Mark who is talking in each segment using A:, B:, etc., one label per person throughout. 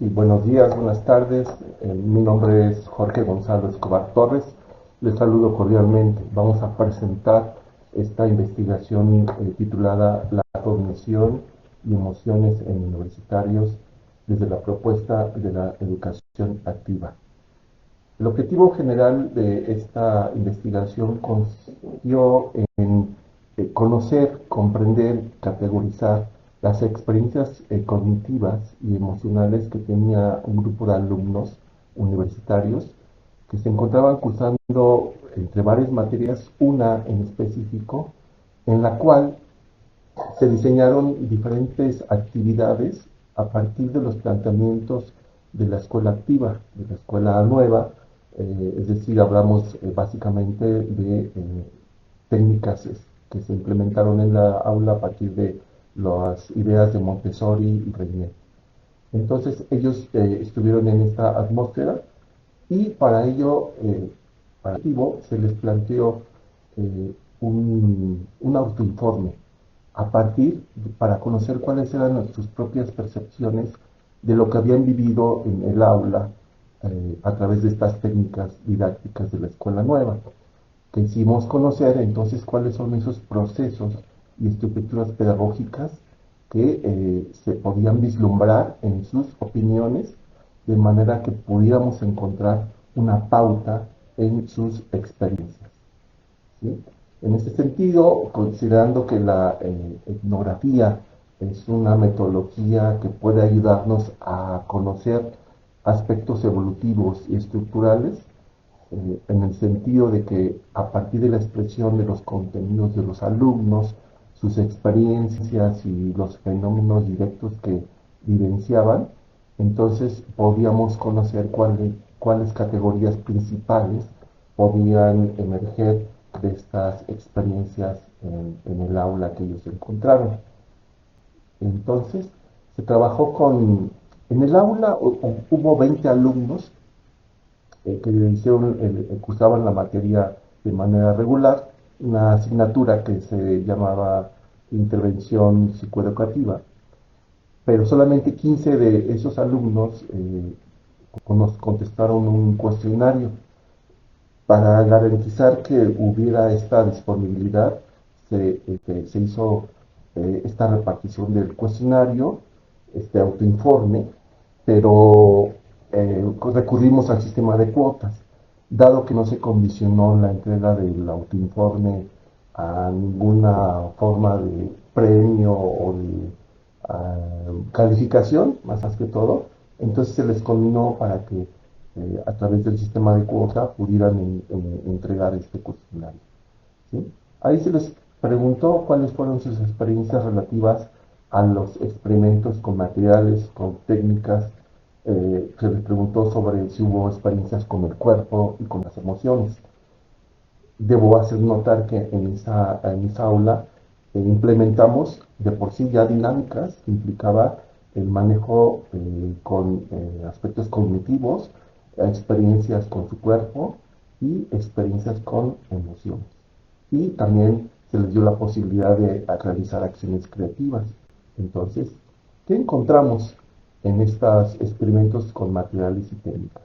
A: Sí, buenos días, buenas tardes. Mi nombre es Jorge Gonzalo Escobar Torres. Les saludo cordialmente. Vamos a presentar esta investigación titulada La cognición y emociones en universitarios desde la propuesta de la educación activa. El objetivo general de esta investigación consistió en conocer, comprender, categorizar las experiencias cognitivas y emocionales que tenía un grupo de alumnos universitarios que se encontraban cursando entre varias materias, una en específico, en la cual se diseñaron diferentes actividades a partir de los planteamientos de la escuela activa, de la escuela nueva, es decir, hablamos básicamente de técnicas que se implementaron en la aula a partir de las ideas de Montessori y Reiner. Entonces ellos estuvieron en esta atmósfera y para ello, para activo, se les planteó un autoinforme a partir para conocer cuáles eran sus propias percepciones de lo que habían vivido en el aula a través de estas técnicas didácticas de la escuela nueva. Quisimos conocer entonces cuáles son esos procesos y estructuras pedagógicas que se podían vislumbrar en sus opiniones, de manera que pudiéramos encontrar una pauta en sus experiencias. ¿Sí? En este sentido, considerando que la etnografía es una metodología que puede ayudarnos a conocer aspectos evolutivos y estructurales, en el sentido de que a partir de la expresión de los contenidos de los alumnos, sus experiencias y los fenómenos directos que vivenciaban, entonces podíamos conocer cuáles categorías principales podían emerger de estas experiencias en el aula que ellos encontraron. Entonces, se trabajó en el aula hubo 20 alumnos cursaban la materia de manera regular, una asignatura que se llamaba intervención psicoeducativa, pero solamente 15 de esos alumnos nos contestaron un cuestionario. Para garantizar que hubiera esta disponibilidad, se hizo esta repartición del cuestionario, este autoinforme, pero recurrimos al sistema de cuotas, dado que no se condicionó la entrega del autoinforme a ninguna forma de premio o de calificación, más que todo, entonces se les combinó para que a través del sistema de cuota pudieran entregar este cuestionario. ¿Sí? Ahí se les preguntó cuáles fueron sus experiencias relativas a los experimentos con materiales, con técnicas, se les preguntó sobre si hubo experiencias con el cuerpo y con las emociones. Debo hacer notar que en esa aula implementamos de por sí ya dinámicas que implicaba el manejo con aspectos cognitivos, experiencias con su cuerpo y experiencias con emociones. Y también se les dio la posibilidad de realizar acciones creativas. Entonces, ¿qué encontramos en estos experimentos con materiales y técnicas?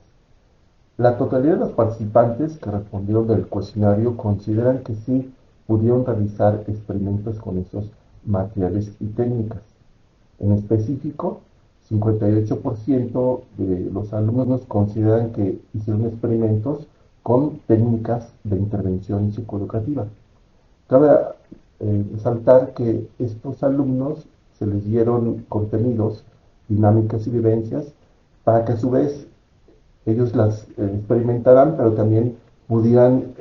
A: La totalidad de los participantes que respondieron del cuestionario consideran que sí pudieron realizar experimentos con esos materiales y técnicas. En específico, 58% de los alumnos consideran que hicieron experimentos con técnicas de intervención psicoeducativa. Cabe resaltar que estos alumnos se les dieron contenidos, dinámicas y vivencias para que a su vez ellos las experimentaran, pero también pudieran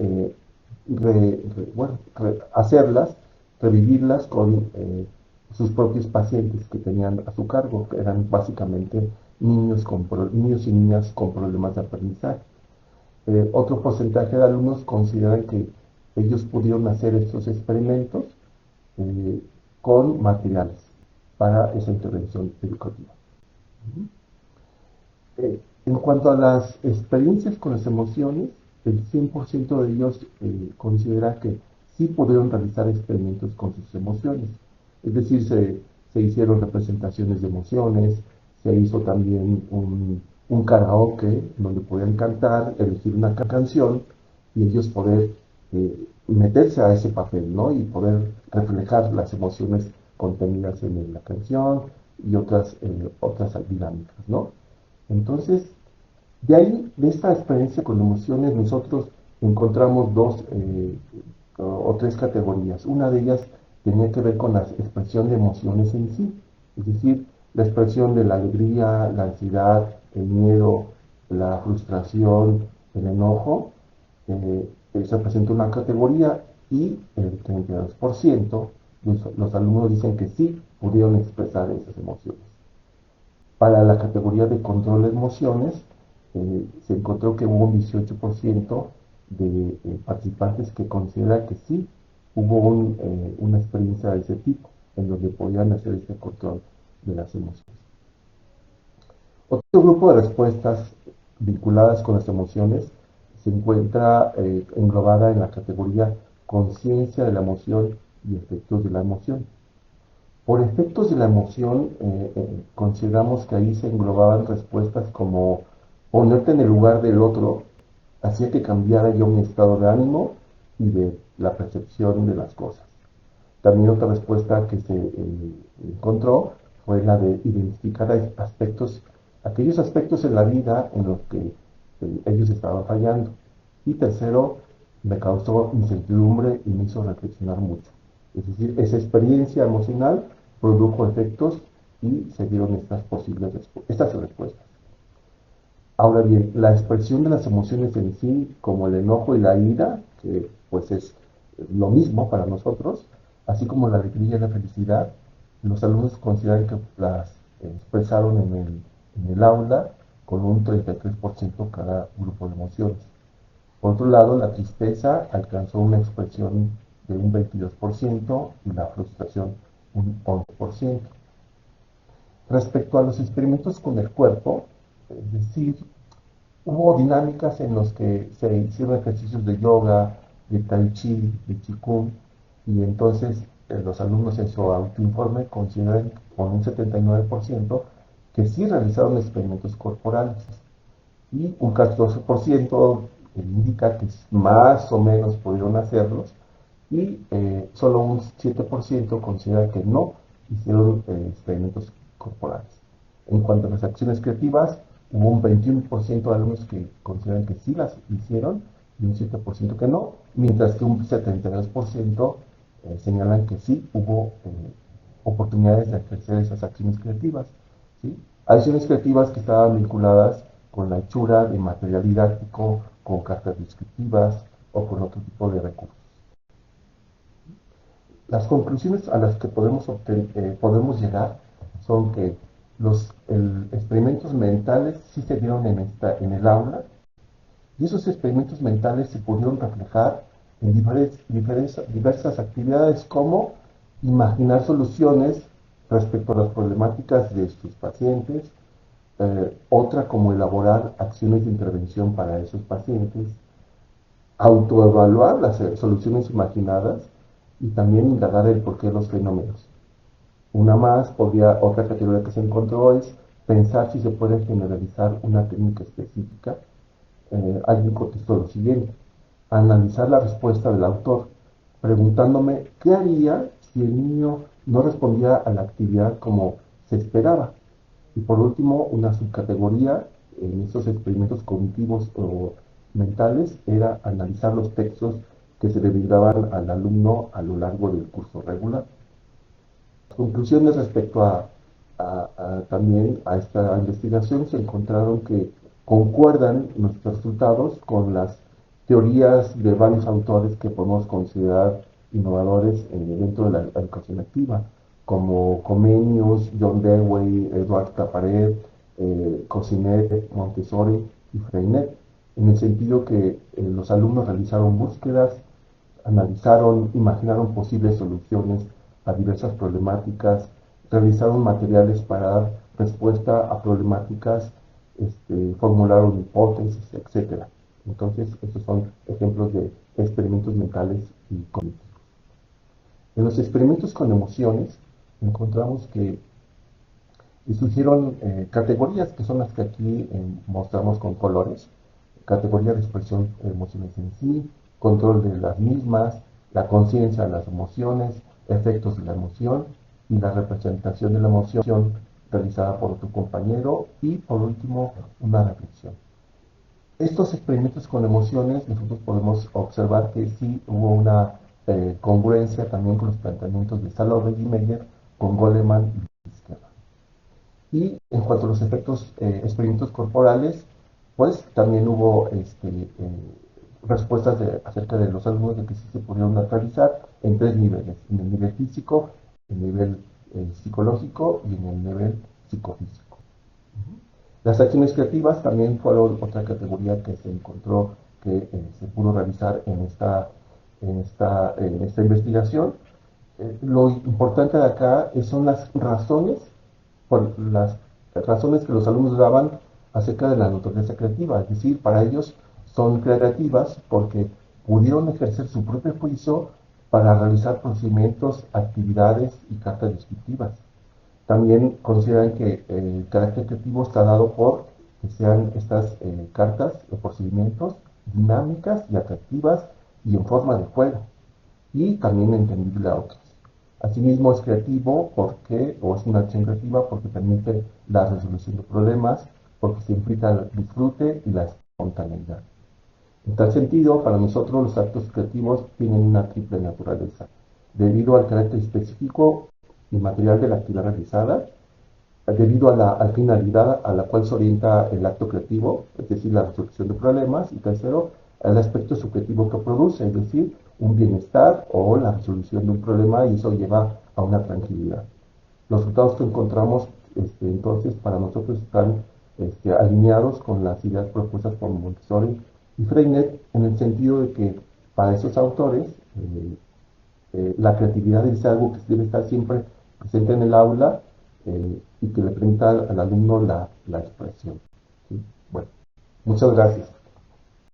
A: hacerlas, revivirlas con sus propios pacientes que tenían a su cargo, que eran básicamente niños y niñas con problemas de aprendizaje. Otro porcentaje de alumnos consideran que ellos pudieron hacer estos experimentos eh, con materiales para esa intervención educativa. En cuanto a las experiencias con las emociones, el 100% de ellos considera que sí pudieron realizar experimentos con sus emociones. Es decir, se hicieron representaciones de emociones, se hizo también un karaoke donde podían cantar, elegir una canción y ellos poder meterse a ese papel, ¿no? Y poder reflejar las emociones contenidas en la canción y otras dinámicas, ¿no? Entonces, de ahí, de esta experiencia con emociones, nosotros encontramos dos o tres categorías. Una de ellas tenía que ver con la expresión de emociones en sí, es decir, la expresión de la alegría, la ansiedad, el miedo, la frustración, el enojo, se presenta una categoría y el 32% los alumnos dicen que sí pudieron expresar esas emociones. Para la categoría de control de emociones, se encontró que hubo un 18% de participantes que considera que sí hubo una experiencia de ese tipo, en donde podían hacer este control de las emociones. Otro grupo de respuestas vinculadas con las emociones se encuentra englobada en la categoría conciencia de la emoción y efectos de la emoción. Por efectos de la emoción, consideramos que ahí se englobaban respuestas como ponerte en el lugar del otro, hacía que cambiara yo mi estado de ánimo y de la percepción de las cosas. También otra respuesta que se encontró fue la de identificar aquellos aspectos en la vida en los que ellos estaban fallando. Y tercero, me causó incertidumbre y me hizo reflexionar mucho. Es decir, esa experiencia emocional produjo efectos y se dieron estas respuestas. Ahora bien, la expresión de las emociones en sí, como el enojo y la ira, que pues es lo mismo para nosotros, así como la alegría y la felicidad, los alumnos consideran que las expresaron en el aula con un 33% cada grupo de emociones. Por otro lado, la tristeza alcanzó una expresión de un 22% y la frustración un 11%. Respecto a los experimentos con el cuerpo, es decir, hubo dinámicas en las que se hicieron ejercicios de yoga, de tai chi, de qigong, y entonces los alumnos en su autoinforme consideran con un 79% que sí realizaron experimentos corporales y un 14% indica que más o menos pudieron hacerlos y solo un 7% considera que no hicieron experimentos corporales. En cuanto a las acciones creativas, hubo un 21% de alumnos que consideran que sí las hicieron y un 7% que no, mientras que un 72% señalan que sí hubo oportunidades de ejercer esas acciones creativas. ¿Sí? Acciones creativas que estaban vinculadas con la hechura de material didáctico, con cartas descriptivas o con otro tipo de recursos. Las conclusiones a las que podemos llegar son que los experimentos mentales sí se dieron en el aula y esos experimentos mentales se pudieron reflejar en diversas actividades como imaginar soluciones respecto a las problemáticas de sus pacientes, otra como elaborar acciones de intervención para esos pacientes, autoevaluar las soluciones imaginadas y también indagar el porqué de los fenómenos. Otra categoría que se encontró es pensar si se puede generalizar una técnica específica. Alguien contestó lo siguiente: analizar la respuesta del autor, preguntándome qué haría si el niño no respondía a la actividad como se esperaba. Y por último, una subcategoría en estos experimentos cognitivos o mentales era analizar los textos que se le brindaban al alumno a lo largo del curso regular. Las conclusiones respecto también a esta investigación se encontraron que concuerdan nuestros resultados con las teorías de varios autores que podemos considerar innovadores dentro de la educación activa, como Comenius, John Dewey, Edward Claparède, Cosinet, Montessori y Freinet, en el sentido que los alumnos realizaron búsquedas, analizaron, imaginaron posibles soluciones a diversas problemáticas, realizaron materiales para dar respuesta a problemáticas, formularon hipótesis, etc. Entonces, estos son ejemplos de experimentos mentales y cognitivos. En los experimentos con emociones, encontramos que y surgieron categorías que son las que aquí mostramos con colores. Categoría de expresión de emociones en sí, control de las mismas, la conciencia de las emociones, efectos de la emoción y la representación de la emoción realizada por tu compañero y por último una reflexión. Estos experimentos con emociones nosotros podemos observar que sí hubo una congruencia también con los planteamientos de Salovey y Meyer, con Goleman y Izquierda. Y en cuanto a los efectos, experimentos corporales, pues también hubo respuestas acerca de los alumnos de que sí se pudieron neutralizar en tres niveles: en el nivel físico, en el nivel psicológico y en el nivel psicofísico. Las acciones creativas también fueron otra categoría que se encontró que se pudo realizar en esta investigación. Lo importante de acá son las razones, por las razones que los alumnos daban acerca de la naturaleza creativa. Es decir, para ellos son creativas porque pudieron ejercer su propio juicio para realizar procedimientos, actividades y cartas descriptivas. También consideran que el carácter creativo está dado por que sean estas cartas o procedimientos dinámicas y atractivas y en forma de juego, y también entendible a otros. Asimismo es creativo porque, o es una acción creativa porque permite la resolución de problemas, porque se implica el disfrute y la espontaneidad. En tal sentido, para nosotros los actos creativos tienen una triple naturaleza, debido al carácter específico y material de la actividad realizada, debido a la finalidad a la cual se orienta el acto creativo, es decir, la resolución de problemas, y tercero, el aspecto subjetivo que produce, es decir, un bienestar o la resolución de un problema, y eso lleva a una tranquilidad. Los resultados que encontramos entonces para nosotros están alineados con las ideas propuestas por Montessori y Freinet, en el sentido de que para esos autores la creatividad es algo que debe estar siempre presente en el aula, y que le permita al alumno la expresión. ¿Sí? Bueno, muchas gracias.